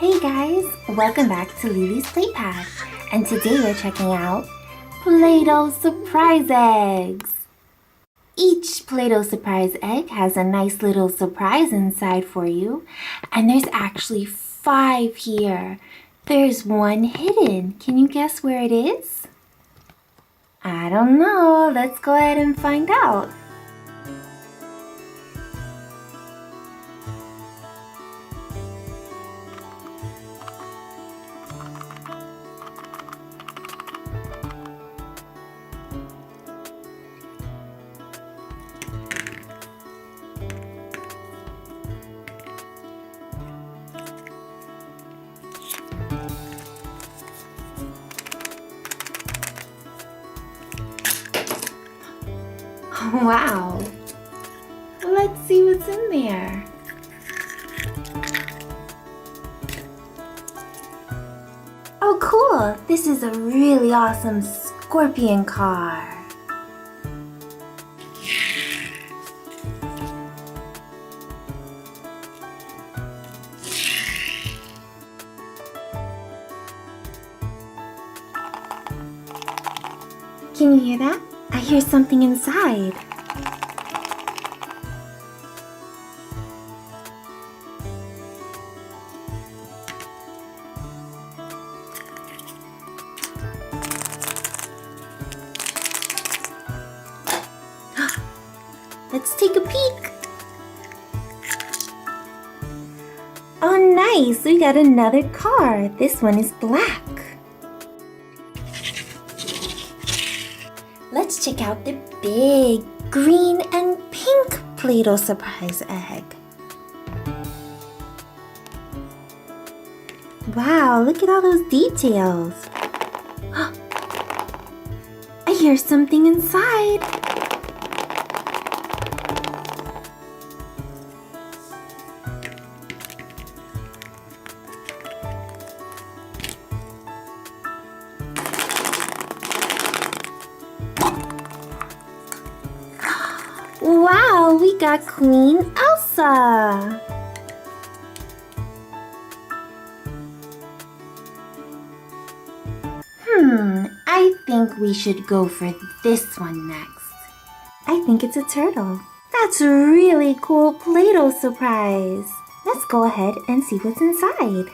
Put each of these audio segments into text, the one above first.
Hey guys, welcome back to Lily's Playpad, and today we're checking out Play-Doh Surprise Eggs. Each Play-Doh Surprise Egg has a nice little surprise inside for you, and there's actually 5 here. There's one hidden. Can you guess where it is? I don't know. Let's go ahead and find out. Wow! Let's see what's in there. Oh cool! This is a really awesome scorpion car. Can you hear that? I hear something inside. Let's take a peek. Oh nice, we got another car. This one is black. Let's check out the big green and pink Play-Doh Surprise Egg. Wow, look at all those details. I hear something inside. Wow, we got Queen Elsa! I think we should go for this one next. I think it's a turtle. That's a really cool Play-Doh surprise. Let's go ahead and see what's inside.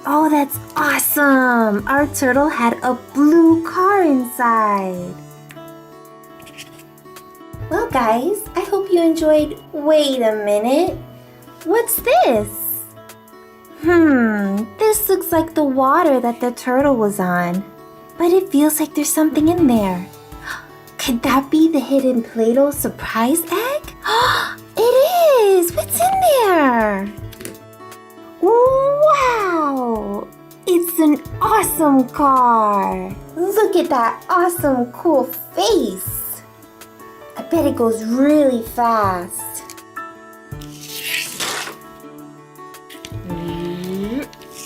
Oh, that's awesome! Our turtle had a blue car inside. Well guys, I hope you enjoyed. Wait a minute. What's this? This looks like the water that the turtle was on. But it feels like there's something in there. Could that be the hidden Play-Doh surprise egg? It is! What's in there? Wow! It's an awesome car! Look at that awesome cool face! I bet it goes really fast.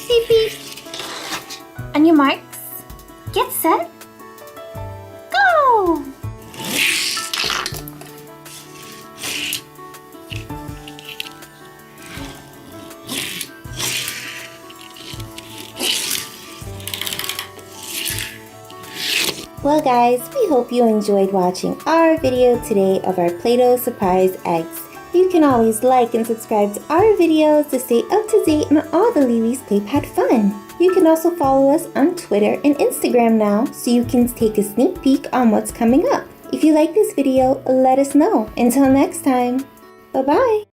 Beep beep! On your marks, get set, go! Well guys, we hope you enjoyed watching our video today of our Play-Doh Surprise Eggs. You can always like and subscribe to our videos to stay up to date on all the Lily's Playpad fun. You can also follow us on Twitter and Instagram now so you can take a sneak peek on what's coming up. If you like this video, let us know. Until next time, bye-bye!